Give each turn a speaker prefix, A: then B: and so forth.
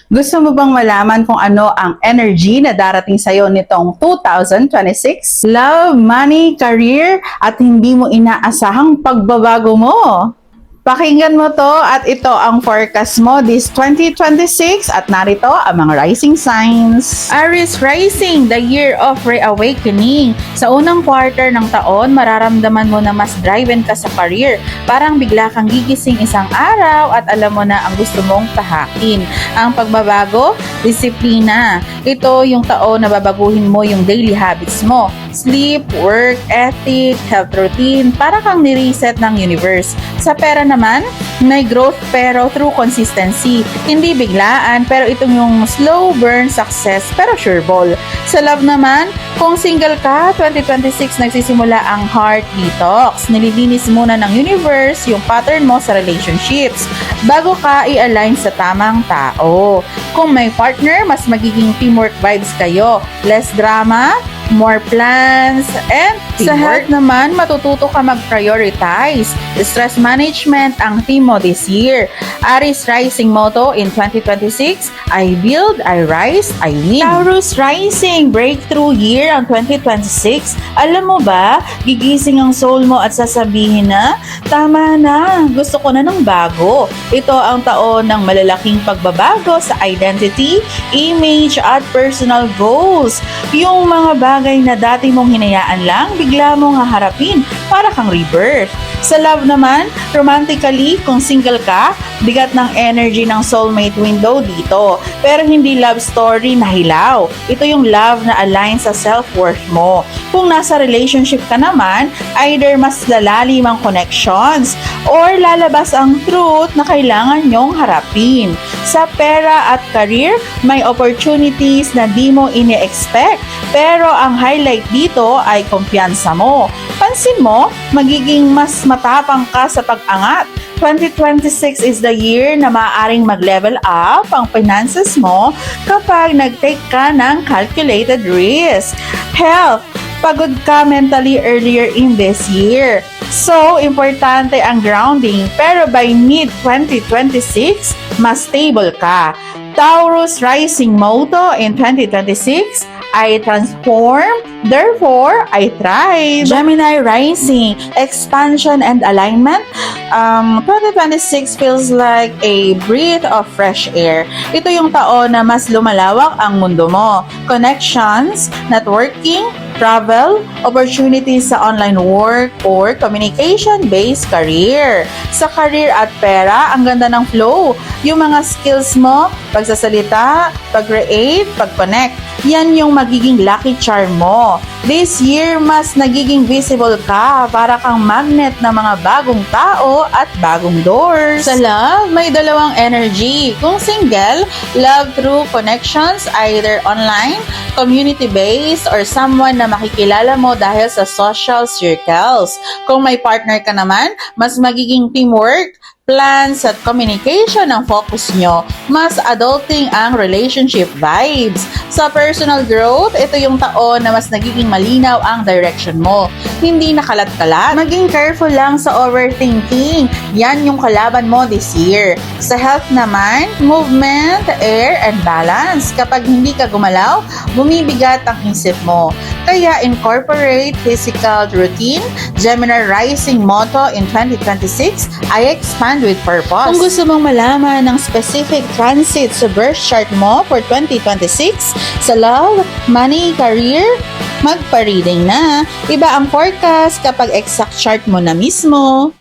A: Gusto mo bang malaman kung ano ang energy na darating sa'yo nitong 2026? Love, money, career, at hindi mo inaasahang pagbabago mo. Pakinggan mo to at ito ang forecast mo this 2026 at narito ang mga rising signs. Aries rising, the year of reawakening. Sa unang quarter ng taon, mararamdaman mo na mas driven ka sa career. Parang bigla kang gigising isang araw at alam mo na ang gusto mong tahakin. Ang pagbabago, disiplina. Ito yung taon na babaguhin mo yung daily habits mo. Sleep, work, ethic, health routine, para kang nireset ng universe. Sa pera naman, may growth pero through consistency. Hindi biglaan pero itong yung slow burn success pero sure ball. Sa love naman, kung single ka, 2026 nagsisimula ang heart detox. Nililinis muna ng universe yung pattern mo sa relationships bago ka i-align sa tamang tao. Kung may partner, mas magiging teamwork vibes kayo. Less drama, more plans, and sa health naman, matututo ka mag-prioritize. Stress management ang theme mo this year. Aries rising motto in 2026, I build, I rise, I win. Taurus rising, breakthrough year ang 2026. Alam mo ba, gigising ang soul mo at sasabihin na, tama na, gusto ko na ng bago. Ito ang taon ng malalaking pagbabago sa identity, image, at personal goals. Yung mga bagay na dati mong hinayaan lang, bigla mong haharapin para kang rebirth. Sa love naman, romantically, kung single ka, bigat ng energy ng soulmate window dito. Pero hindi love story na hilaw. Ito yung love na align sa self-worth mo. Kung nasa relationship ka naman, either mas lalalim ang connections or lalabas ang truth na kailangan nyong harapin. Sa pera at career, may opportunities na di mo ini-expect. Pero ang highlight dito ay kumpiyansa mo. Pansin mo, magiging mas matapang ka sa pag-angat. 2026 is the year na maaaring mag-level up ang finances mo kapag nag-take ka ng calculated risk. Health, pagod ka mentally earlier in this year. So, importante ang grounding, pero by mid-2026, mas stable ka. Taurus rising motto in 2026, I transform, therefore I thrive. Gemini rising, expansion and alignment. 2026 feels like a breath of fresh air. Ito yung taon na mas lumalawak ang mundo mo. Connections, networking, travel, opportunities sa online work, or communication-based career. Sa career at pera, ang ganda ng flow. Yung mga skills mo, pagsasalita, pag-create, pag-connect, yan yung magiging lucky charm mo. This year, mas nagiging visible ka para kang magnet ng mga bagong tao at bagong doors. Sa love, may dalawang energy. Kung single, love through connections, either online, community-based, or someone na makikilala mo dahil sa social circles. Kung may partner ka naman, mas magiging teamwork, plans at communication ang focus nyo. Mas adulting ang relationship vibes. Sa personal growth, ito yung taon na mas nagiging malinaw ang direction mo. Hindi nakalat-kalat. Maging careful lang sa overthinking. Yan yung kalaban mo this year. Sa health naman, movement, air, and balance. Kapag hindi ka gumalaw, bumibigat ang isip mo. Kaya incorporate physical routine. Gemini rising motto in 2026, I expand with purpose. Kung gusto mong malaman ng specific transit sa birth chart mo for 2026, sa love, money, career, magpa-reading na. Iba ang forecast kapag exact chart mo na mismo.